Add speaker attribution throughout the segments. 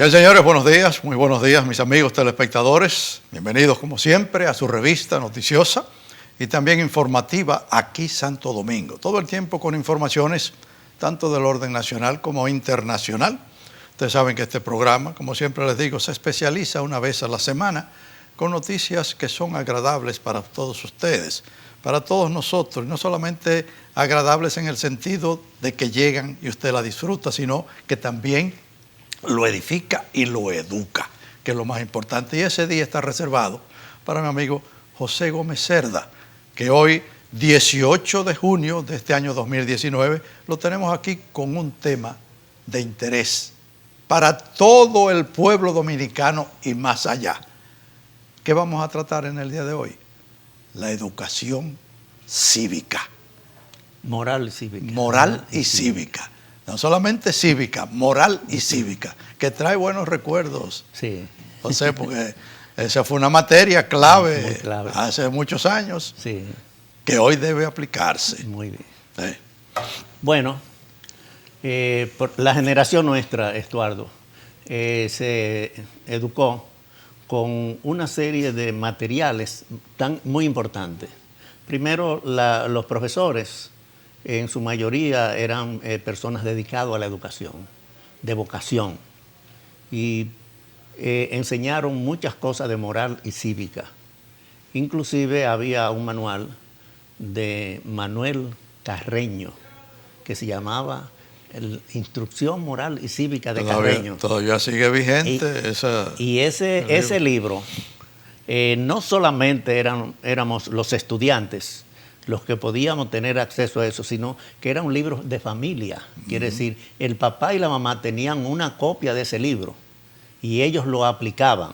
Speaker 1: Bien, señores, buenos días, muy buenos días, mis amigos telespectadores. Bienvenidos, como siempre, a su revista noticiosa y también informativa aquí Santo Domingo. Todo el tiempo con informaciones tanto del orden nacional como internacional. Ustedes saben que este programa, como siempre les digo, se especializa una vez a la semana con noticias que son agradables para todos ustedes, para todos nosotros, y no solamente agradables en el sentido de que llegan y usted la disfruta, sino que también lo edifica y lo educa, que es lo más importante. Y ese día está reservado para mi amigo José Gómez Cerda, que hoy, 18 de junio de este año 2019, lo tenemos aquí con un tema de interés para todo el pueblo dominicano y más allá. ¿Qué vamos a tratar en el día de hoy? La educación cívica.
Speaker 2: Moral y cívica.
Speaker 1: Moral y cívica. No solamente cívica, moral y cívica, que trae buenos recuerdos.
Speaker 2: Sí.
Speaker 1: José, porque esa fue una materia clave,
Speaker 2: muy clave
Speaker 1: hace muchos años,
Speaker 2: sí,
Speaker 1: que hoy debe aplicarse.
Speaker 2: muy bien.
Speaker 1: Sí.
Speaker 2: Bueno, por la generación nuestra, Estuardo, se educó con una serie de materiales muy importantes. Primero, los profesores, en su mayoría eran personas dedicadas a la educación, de vocación, y enseñaron muchas cosas de moral y cívica. Inclusive había un manual de Manuel Carreño que se llamaba Instrucción Moral y Cívica de Carreño.
Speaker 1: Todavía sigue vigente
Speaker 2: ese libro, no solamente éramos los estudiantes los que podíamos tener acceso a eso, sino que era un libro de familia. Quiere decir, el papá y la mamá tenían una copia de ese libro y ellos lo aplicaban,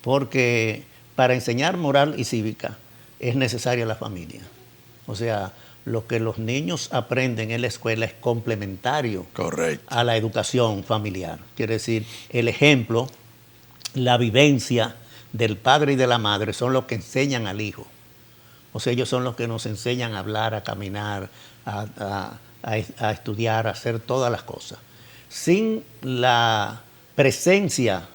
Speaker 2: porque para enseñar moral y cívica es necesaria la familia. O sea, lo que los niños aprenden en la escuela es complementario a la educación familiar. Quiere decir, el ejemplo, la vivencia del padre y de la madre son los que enseñan al hijo. O sea, ellos son los que nos enseñan a hablar, a caminar, a estudiar, a hacer todas las cosas. Sin la presencia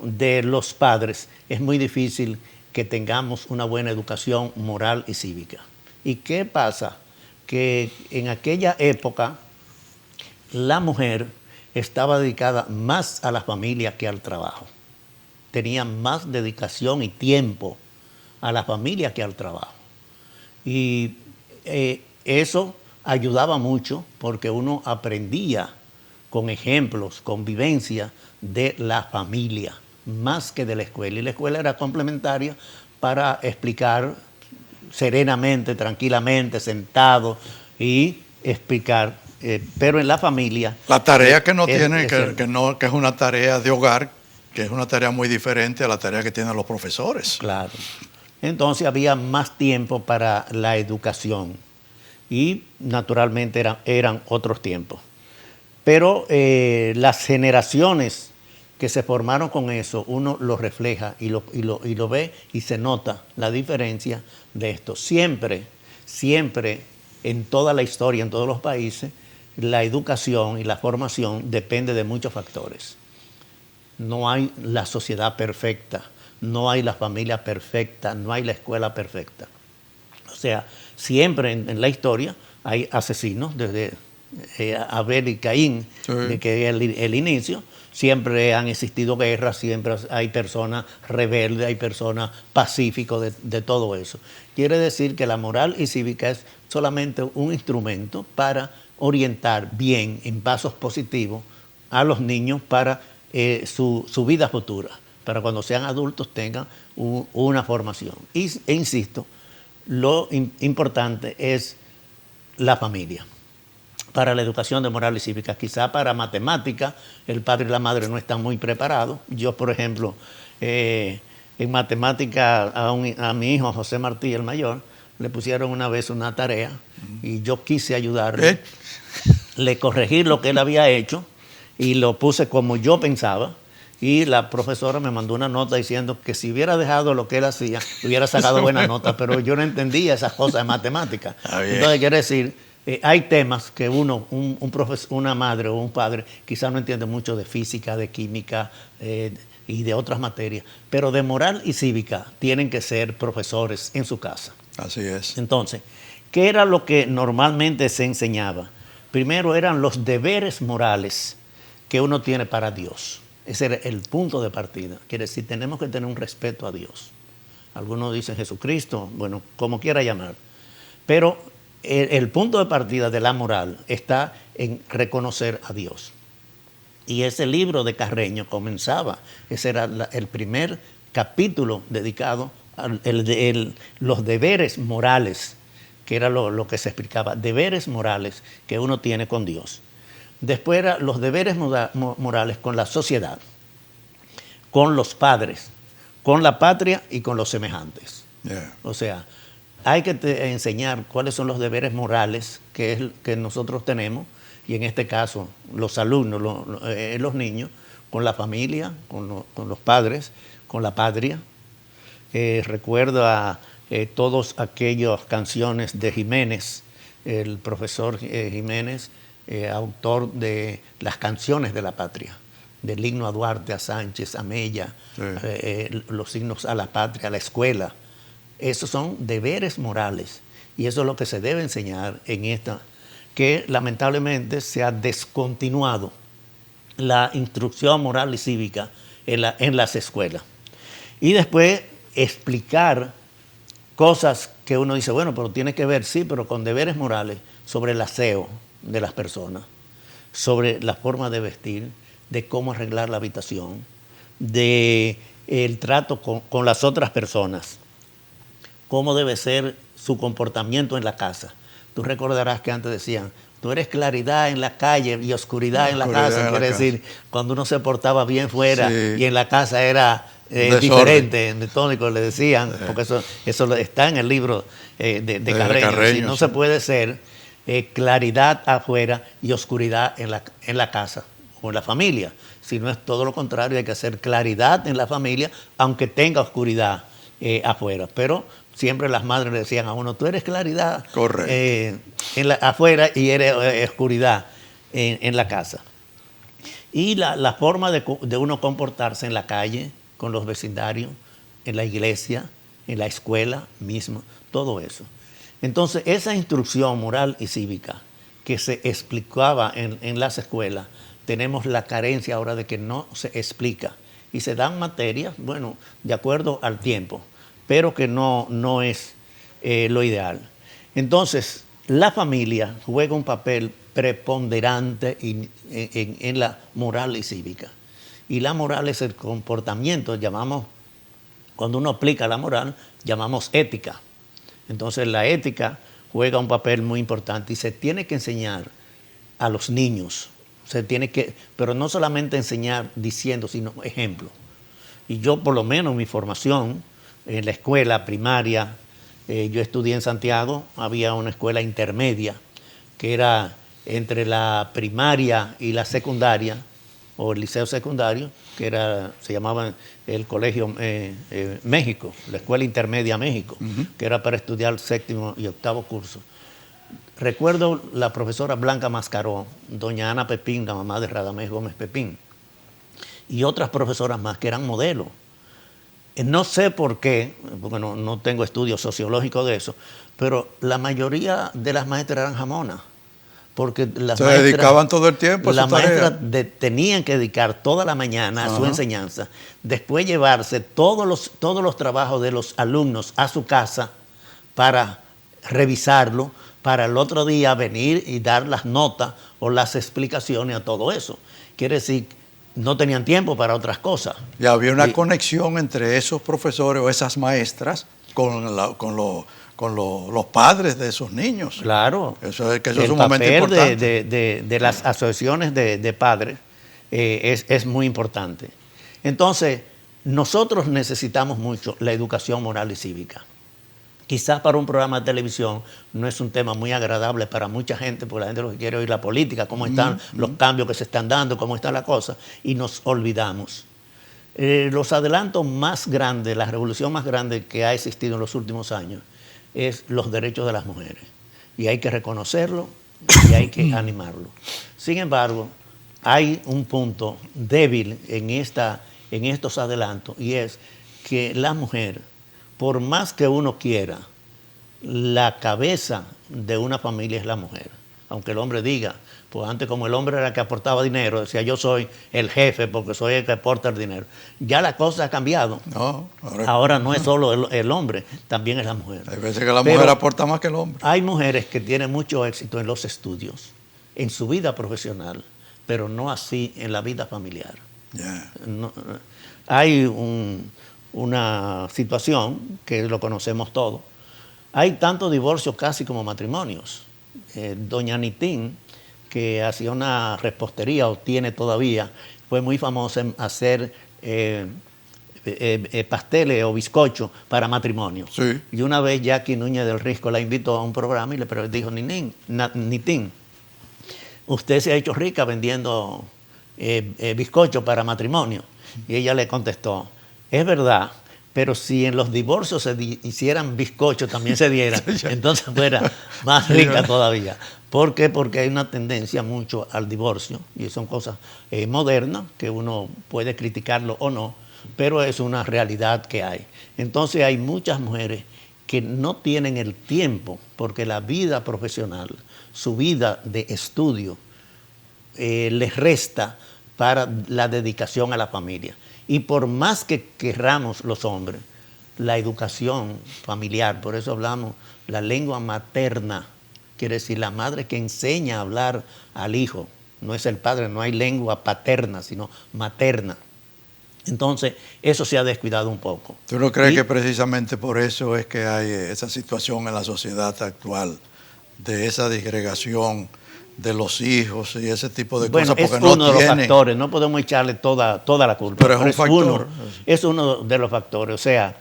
Speaker 2: de los padres es muy difícil que tengamos una buena educación moral y cívica. ¿Y qué pasa? Que en aquella época la mujer estaba dedicada más a la familia que al trabajo. Tenía más dedicación y tiempo a la familia que al trabajo. Y eso ayudaba mucho porque uno aprendía con ejemplos, con vivencia de la familia, más que de la escuela. Y la escuela era complementaria para explicar serenamente, tranquilamente, sentado y explicar. Pero en la familia...
Speaker 1: La tarea que no tiene, que es una tarea de hogar, que es una tarea muy diferente a la tarea que tienen los profesores.
Speaker 2: Claro. Entonces había más tiempo para la educación y naturalmente eran otros tiempos. Pero las generaciones que se formaron con eso, uno lo refleja y lo ve y se nota la diferencia de esto. Siempre en toda la historia, en todos los países, la educación y la formación depende de muchos factores. No hay la sociedad perfecta. No hay la familia perfecta, no hay la escuela perfecta. O sea, siempre en la historia hay asesinos, desde Abel y Caín, sí, de que el inicio, siempre han existido guerras, siempre hay personas rebeldes, hay personas pacíficos de todo eso. Quiere decir que la moral y cívica es solamente un instrumento para orientar bien, en pasos positivos, a los niños para su vida futura, para cuando sean adultos tengan una formación. E insisto, lo importante es la familia. Para la educación de moral y cívica, quizá para matemática, el padre y la madre no están muy preparados. Yo, por ejemplo, en matemática a mi hijo José Martí, el mayor, le pusieron una vez una tarea y yo quise ayudarle. Le corregí lo que él había hecho y lo puse como yo pensaba. Y la profesora me mandó una nota diciendo que si hubiera dejado lo que él hacía, hubiera sacado buena nota, pero yo no entendía esas cosas de matemáticas. Entonces quiere decir Hay temas que una madre o un padre quizás no entiende mucho de física, de química y de otras materias, pero de moral y cívica tienen que ser profesores en su casa.
Speaker 1: Así es.
Speaker 2: Entonces, ¿qué era lo que normalmente se enseñaba? Primero eran los deberes morales que uno tiene para Dios. Ese era el punto de partida. Quiere decir, tenemos que tener un respeto a Dios. Algunos dicen Jesucristo, bueno, como quiera llamar. Pero el punto de partida de la moral está en reconocer a Dios. Y ese libro de Carreño comenzaba, ese era el primer capítulo dedicado a los deberes morales, que era lo que se explicaba, deberes morales que uno tiene con Dios. Después eran los deberes morales con la sociedad, con los padres, con la patria y con los semejantes.
Speaker 1: Yeah.
Speaker 2: O sea, hay que enseñar cuáles son los deberes morales que nosotros tenemos, y en este caso los alumnos, los niños, con la familia, con los padres, con la patria. Recuerdo a todas aquellas canciones de Jiménez, el profesor Jiménez, autor de las canciones de la patria, del himno a Duarte, a Sánchez, a Mella, sí. Los himnos a la patria, a la escuela. Esos son deberes morales y eso es lo que se debe enseñar en esta, que lamentablemente se ha descontinuado la instrucción moral y cívica en las escuelas. Y después explicar cosas que uno dice, bueno, pero tiene que ver, sí, pero con deberes morales sobre el aseo de las personas, sobre la forma de vestir, de cómo arreglar la habitación, de el trato con las otras personas, cómo debe ser su comportamiento en la casa. Tú recordarás que antes decían, tú eres claridad en la calle y oscuridad en la casa. Quiere decir, cuando uno se portaba bien fuera, sí, y en la casa era diferente, tónico le decían, sí, porque eso está en el libro de Carreño. Si no, sí, se puede ser claridad afuera y oscuridad en la casa o en la familia. Si no es todo lo contrario, hay que hacer claridad en la familia, aunque tenga oscuridad afuera. Pero siempre las madres le decían a uno, tú eres claridad afuera y eres oscuridad en la casa. Y la forma de uno comportarse en la calle, con los vecindarios, en la iglesia, en la escuela misma, todo eso. Entonces, esa instrucción moral y cívica que se explicaba en las escuelas, tenemos la carencia ahora de que no se explica. Y se dan materias, bueno, de acuerdo al tiempo, pero que no es lo ideal. Entonces, la familia juega un papel preponderante en la moral y cívica. Y la moral es el comportamiento, cuando uno aplica la moral, llamamos ética. Entonces, la ética juega un papel muy importante y se tiene que enseñar a los niños. Pero no solamente enseñar diciendo, sino ejemplo. Y yo, por lo menos, mi formación en la escuela primaria, yo estudié en Santiago, había una escuela intermedia que era entre la primaria y la secundaria, o el liceo secundario, que se llamaba el Colegio México, la Escuela Intermedia México, que era para estudiar 7º y 8º curso. Recuerdo la profesora Blanca Mascaró, doña Ana Pepín, la mamá de Radamés Gómez Pepín, y otras profesoras más que eran modelos. No sé por qué, porque no tengo estudios sociológicos de eso, pero la mayoría de las maestras eran jamonas. Porque se
Speaker 1: dedicaban todo el tiempo a su tarea.
Speaker 2: Las maestras tenían que dedicar toda la mañana a su enseñanza, después llevarse todos los trabajos de los alumnos a su casa para revisarlo, para el otro día venir y dar las notas o las explicaciones a todo eso. Quiere decir, no tenían tiempo para otras cosas.
Speaker 1: Y había una conexión entre esos profesores o esas maestras con los padres de esos niños.
Speaker 2: Claro.
Speaker 1: Eso es sumamente importante.
Speaker 2: El papel de las asociaciones de padres es muy importante. Entonces, nosotros necesitamos mucho la educación moral y cívica. Quizás para un programa de televisión no es un tema muy agradable para mucha gente, porque la gente lo que quiere oír la política, cómo están los cambios que se están dando, cómo está la cosa, y nos olvidamos. Los adelantos más grandes, la revolución más grande que ha existido en los últimos años, es los derechos de las mujeres. Y hay que reconocerlo y hay que animarlo. Sin embargo, hay un punto débil en estos adelantos, y es que la mujer, por más que uno quiera, la cabeza de una familia es la mujer. Aunque el hombre diga, pues antes como el hombre era el que aportaba dinero, decía yo soy el jefe porque soy el que aporta el dinero. Ya la cosa ha cambiado.
Speaker 1: No,
Speaker 2: ahora no es solo el hombre, también es la mujer.
Speaker 1: Hay veces que la mujer aporta más que el hombre.
Speaker 2: Hay mujeres que tienen mucho éxito en los estudios, en su vida profesional, pero no así en la vida familiar.
Speaker 1: Yeah.
Speaker 2: No, hay una situación que lo conocemos todos. Hay tantos divorcios casi como matrimonios. Doña Nitín, que hacía una repostería, o tiene todavía, fue muy famosa en hacer pasteles o bizcochos para matrimonio.
Speaker 1: Sí.
Speaker 2: Y una vez Jackie Núñez del Risco la invitó a un programa y le dijo, Nitín, usted se ha hecho rica vendiendo bizcochos para matrimonio. Y ella le contestó, es verdad, pero si en los divorcios se hicieran bizcochos, también se dieran, entonces fuera más rica todavía. ¿Por qué? Porque hay una tendencia mucho al divorcio, y son cosas modernas, que uno puede criticarlo o no, pero es una realidad que hay. Entonces hay muchas mujeres que no tienen el tiempo, porque la vida profesional, su vida de estudio, les resta para la dedicación a la familia. Y por más que querramos los hombres, la educación familiar, por eso hablamos, la lengua materna, quiere decir la madre que enseña a hablar al hijo, no es el padre, no hay lengua paterna, sino materna. Entonces, eso se ha descuidado un poco.
Speaker 1: ¿Tú no crees que precisamente por eso es que hay esa situación en la sociedad actual, de esa disgregación de los hijos y ese tipo de cosas? Porque
Speaker 2: es uno de los factores, no podemos echarle toda la culpa.
Speaker 1: Pero es un factor.
Speaker 2: Es uno de los factores. O sea,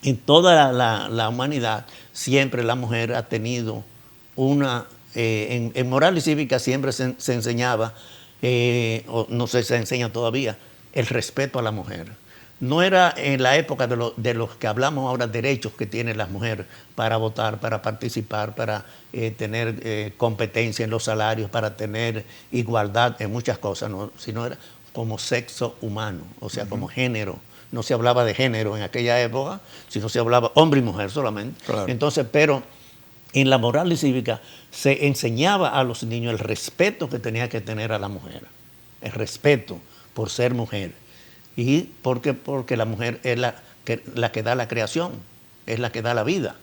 Speaker 2: en toda la humanidad siempre la mujer ha tenido en moral y cívica siempre se enseñaba, o no sé si se enseña todavía, el respeto a la mujer. No era en la época de los que hablamos ahora, derechos que tienen las mujeres para votar, para participar, para tener competencia en los salarios, para tener igualdad en muchas cosas, ¿no? Sino era como sexo humano, o sea, como género. No se hablaba de género en aquella época, sino se hablaba hombre y mujer solamente.
Speaker 1: Claro.
Speaker 2: Entonces, pero en la moral y cívica se enseñaba a los niños el respeto que tenía que tener a la mujer, el respeto por ser mujer. ¿Y por qué? Porque la mujer es la que da la creación, es la que da la vida.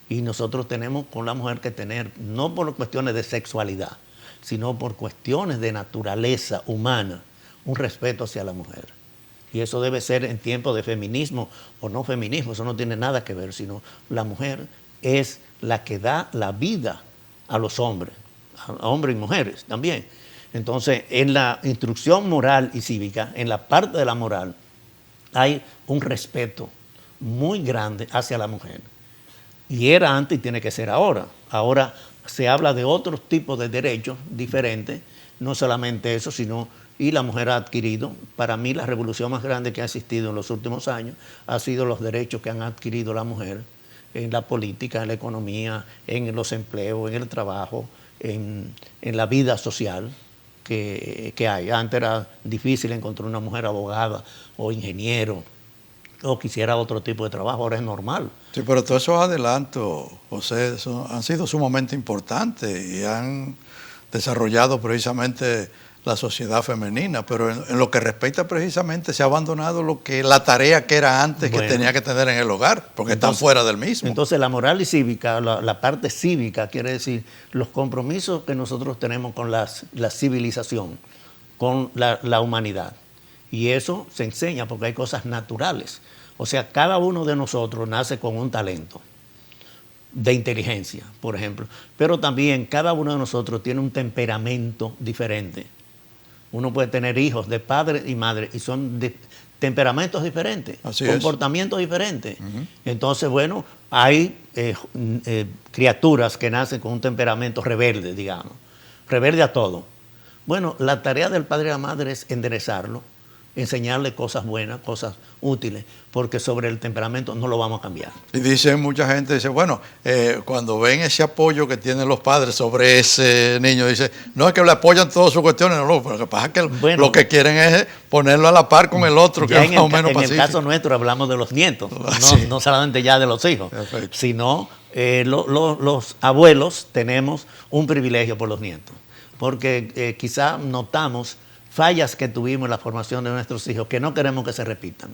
Speaker 2: Y nosotros tenemos con la mujer que tener, no por cuestiones de sexualidad, sino por cuestiones de naturaleza humana, un respeto hacia la mujer. Y eso debe ser en tiempos de feminismo o no feminismo, eso no tiene nada que ver, sino la mujer es la que da la vida a los hombres, a hombres y mujeres también. Entonces, en la instrucción moral y cívica, en la parte de la moral, hay un respeto muy grande hacia la mujer. Y era antes y tiene que ser ahora. Ahora se habla de otros tipos de derechos diferentes, no solamente eso, sino, y la mujer ha adquirido, para mí la revolución más grande que ha existido en los últimos años, ha sido los derechos que han adquirido la mujer en la política, en la economía, en los empleos, en el trabajo, en la vida social. Que hay. Antes era difícil encontrar una mujer abogada o ingeniero o quisiera otro tipo de trabajo, ahora es normal.
Speaker 1: Sí, pero todos esos adelantos, José, han sido sumamente importantes y han desarrollado precisamente la sociedad femenina, pero en lo que respecta precisamente se ha abandonado la tarea que era antes, que tenía que tener en el hogar, porque están fuera del mismo.
Speaker 2: Entonces la moral y cívica, la parte cívica, quiere decir los compromisos que nosotros tenemos con la civilización, con la humanidad. Y eso se enseña porque hay cosas naturales. O sea, cada uno de nosotros nace con un talento de inteligencia, por ejemplo, pero también cada uno de nosotros tiene un temperamento diferente. Uno puede tener hijos de padre y madre y son de temperamentos diferentes, comportamientos diferentes. Entonces, bueno, hay criaturas que nacen con un temperamento rebelde, digamos, rebelde a todo. Bueno, la tarea del padre y la madre es enderezarlo enseñarle cosas buenas, cosas útiles, porque sobre el temperamento no lo vamos a cambiar.
Speaker 1: Y dice mucha gente, dice, bueno, cuando ven ese apoyo que tienen los padres sobre ese niño, dice, no es que le apoyan todas sus cuestiones, no, pero lo que pasa es que lo que quieren es ponerlo a la par con el otro, que es más o menos pacífico.
Speaker 2: En el caso nuestro hablamos de los nietos,
Speaker 1: Sí.
Speaker 2: no solamente ya de los hijos,
Speaker 1: Perfecto.
Speaker 2: sino los abuelos tenemos un privilegio por los nietos, porque quizá notamos fallas que tuvimos en la formación de nuestros hijos que no queremos que se repitan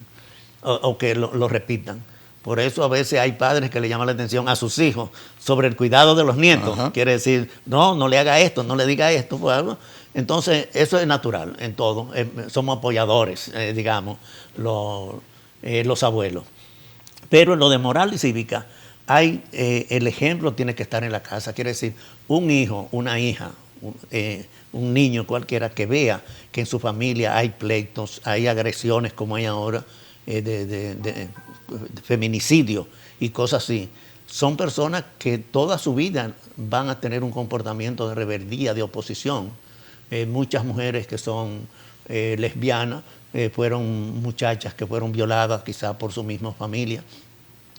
Speaker 2: o que lo repitan. Por eso a veces hay padres que le llaman la atención a sus hijos sobre el cuidado de los nietos.
Speaker 1: Ajá.
Speaker 2: Quiere decir, no le haga esto, no le diga esto. Pues, algo. Entonces, eso es natural en todo. Somos apoyadores, digamos, los abuelos. Pero en lo de moral y cívica, el ejemplo tiene que estar en la casa. Quiere decir, un hijo, una hija, un niño cualquiera que vea que en su familia hay pleitos, hay agresiones como hay ahora, de feminicidio y cosas así, son personas que toda su vida van a tener un comportamiento de rebeldía, de oposición. Muchas mujeres que son lesbianas fueron muchachas que fueron violadas quizás por su misma familia,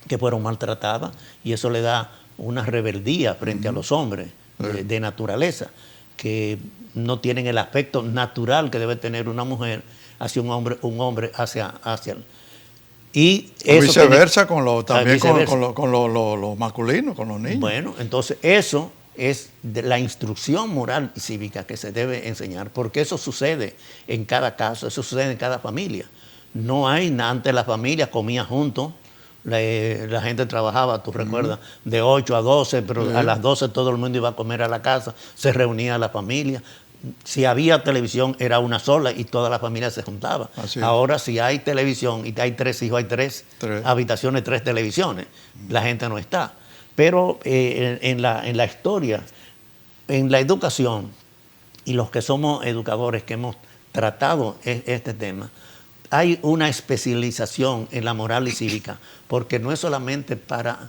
Speaker 2: que fueron maltratadas, y eso le da una rebeldía frente a los hombres de naturaleza, que no tienen el aspecto natural que debe tener una mujer hacia un hombre hacia y eso
Speaker 1: viceversa con lo masculino, con los niños.
Speaker 2: Bueno, entonces eso es de la instrucción moral y cívica que se debe enseñar, porque eso sucede en cada caso, eso sucede en cada familia. No hay, antes la familia comía juntos, la gente trabajaba, tú recuerdas, de 8 a 12, pero a las 12 todo el mundo iba a comer a la casa, se reunía la familia. Si había televisión era una sola y toda la familia se juntaba. Ahora si hay televisión y hay 3 hijos, hay tres habitaciones, 3 televisiones, la gente no está. Pero en la historia, en la educación, y los que somos educadores que hemos tratado este tema, hay una especialización en la moral y cívica, porque no es solamente para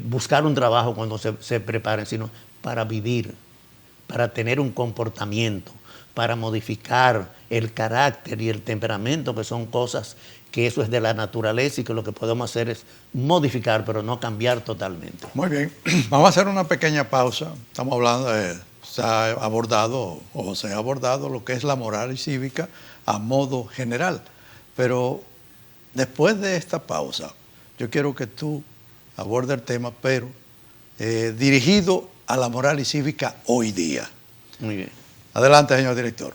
Speaker 2: buscar un trabajo cuando se preparen, sino para vivir, para tener un comportamiento, para modificar el carácter y el temperamento, que son cosas que eso es de la naturaleza y que lo que podemos hacer es modificar, pero no cambiar totalmente.
Speaker 1: Muy bien, vamos a hacer una pequeña pausa. Estamos hablando se ha abordado lo que es la moral y cívica a modo general, pero después de esta pausa, yo quiero que tú abordes el tema, pero dirigido a la moral y cívica hoy día.
Speaker 2: Muy bien.
Speaker 1: Adelante, señor director.